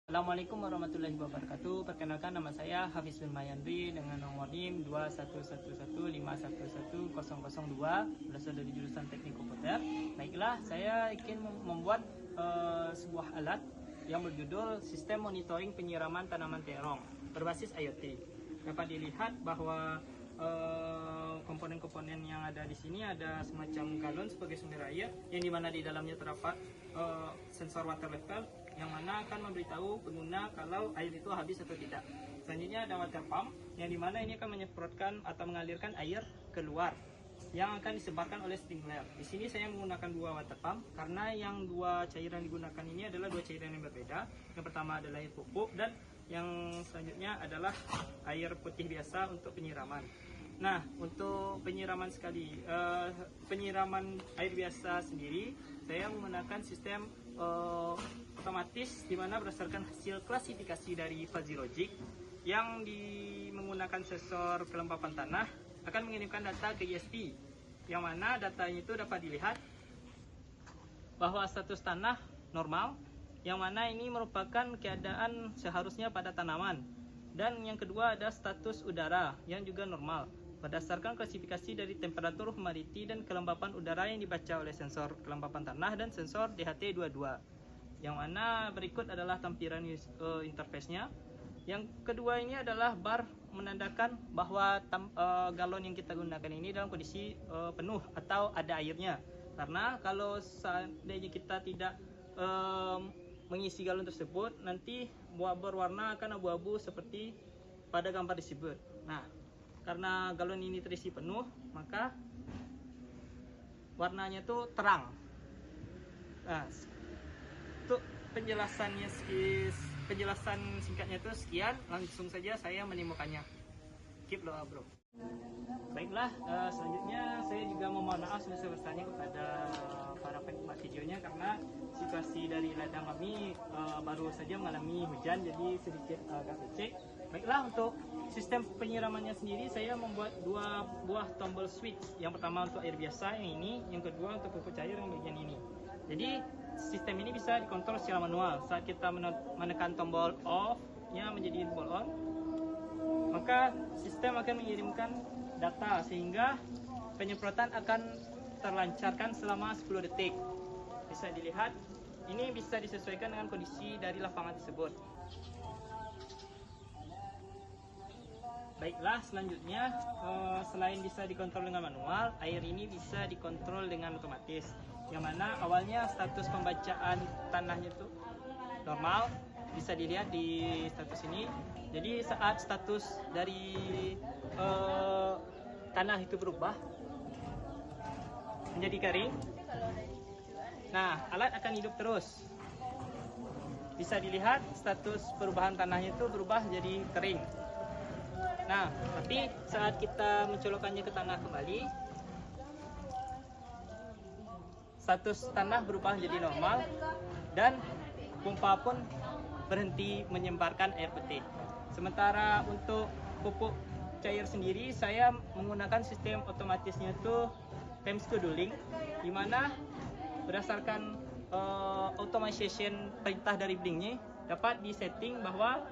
Assalamualaikum warahmatullahi wabarakatuh. Perkenalkan, nama saya Hafiz bin Mayandri dengan nomor NIM 2111511001, berasal dari jurusan Teknik Komputer. Baiklah, saya ingin membuat sebuah alat yang berjudul Sistem Monitoring Penyiraman Tanaman Terong berbasis IoT. Dapat dilihat bahwa komponen-komponen yang ada di sini ada semacam galon sebagai sumber air, yang dimana di dalamnya terdapat sensor water level yang mana akan memberitahu pengguna kalau air itu habis atau tidak. Selanjutnya ada water pump yang dimana ini akan menyemprotkan atau mengalirkan air keluar yang akan disebarkan oleh sprinkler. Di sini saya menggunakan dua water pump karena yang dua cairan digunakan ini adalah dua cairan yang berbeda. Yang pertama adalah air pupuk dan yang selanjutnya adalah air putih biasa untuk penyiraman. Nah, untuk penyiraman penyiraman air biasa sendiri, saya menggunakan sistem otomatis di mana berdasarkan hasil klasifikasi dari fuzzy logic yang menggunakan sensor kelembapan tanah akan mengirimkan data ke ESP, yang mana datanya itu dapat dilihat bahwa status tanah normal, yang mana ini merupakan keadaan seharusnya pada tanaman, dan yang kedua ada status udara yang juga normal berdasarkan klasifikasi dari temperatur, humidity, dan kelembapan udara yang dibaca oleh sensor kelembapan tanah dan sensor DHT22. Yang mana berikut adalah tampilan interface-nya. Yang kedua ini adalah bar menandakan bahwa galon yang kita gunakan ini dalam kondisi penuh atau ada airnya. Karena kalau seandainya kita tidak mengisi galon tersebut, nanti buah berwarna akan abu-abu seperti pada gambar tersebut. Nah, karena galon ini terisi penuh, maka warnanya tuh terang. Nah, untuk penjelasan singkatnya itu sekian. Langsung saja saya menemukannya. Keep doa bro. Baiklah, selanjutnya saya juga memohon maaf sebesar-besarnya kepada para penikmat videonya karena situasi dari ladang kami baru saja mengalami hujan, jadi sedikit agak becek. Baiklah, untuk sistem penyiramannya sendiri saya membuat dua buah tombol switch. Yang pertama untuk air biasa yang ini, yang kedua untuk pupuk cair yang bagian ini. Jadi sistem ini bisa dikontrol secara manual. Saat kita menekan tombol off nya menjadi tombol on, maka sistem akan mengirimkan data sehingga penyemprotan akan terlancarkan selama 10 detik. Bisa dilihat, ini bisa disesuaikan dengan kondisi dari lapangan tersebut. Baiklah, selanjutnya selain bisa dikontrol dengan manual, air ini bisa dikontrol dengan otomatis, yang mana awalnya status pembacaan tanahnya itu normal, bisa dilihat di status ini. Jadi saat status dari tanah itu berubah menjadi kering, nah alat akan hidup terus. Bisa dilihat status perubahan tanahnya itu berubah jadi kering. Nah, tapi saat kita mencolokkannya ke tanah kembali, status tanah berubah menjadi normal dan pompa pun berhenti menyebarkan air putih. Sementara untuk pupuk cair sendiri, saya menggunakan sistem otomatisnya itu time scheduling, di mana berdasarkan automation perintah dari Blinknya dapat disetting bahwa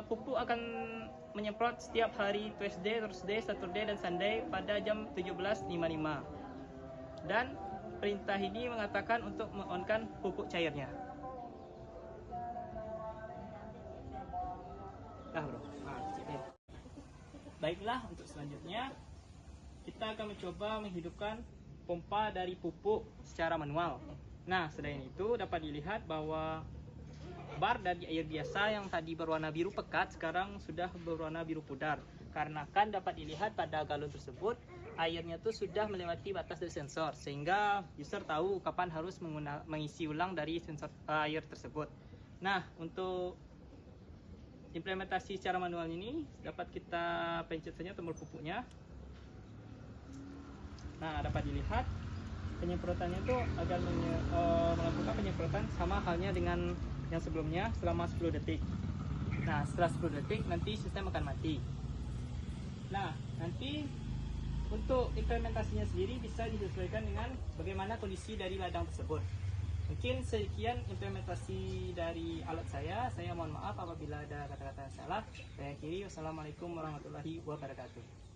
pupuk akan menyemprot setiap hari Tuesday, Thursday, Saturday, dan Sunday pada jam 17.55. Dan perintah ini mengatakan untuk men-on-kan pupuk cairnya. Nah bro, baiklah, untuk selanjutnya kita akan mencoba menghidupkan pompa dari pupuk secara manual. Nah, selain itu dapat dilihat bahwa bar dari air biasa yang tadi berwarna biru pekat sekarang sudah berwarna biru pudar, karena kan dapat dilihat pada galon tersebut airnya tuh sudah melewati batas dari sensor, sehingga user tahu kapan harus mengisi ulang dari sensor air tersebut. Nah, untuk implementasi secara manual ini dapat kita pencet saja tombol pupuknya. Nah, dapat dilihat penyemprotannya itu akan melakukan penyemprotan sama halnya dengan yang sebelumnya selama 10 detik. Nah, setelah 10 detik nanti sistem akan mati. Nah, nanti untuk implementasinya sendiri bisa disesuaikan dengan bagaimana kondisi dari ladang tersebut. Mungkin sekian implementasi dari alat saya. Saya mohon maaf apabila ada kata-kata yang salah. Saya akhiri. Wassalamualaikum warahmatullahi wabarakatuh.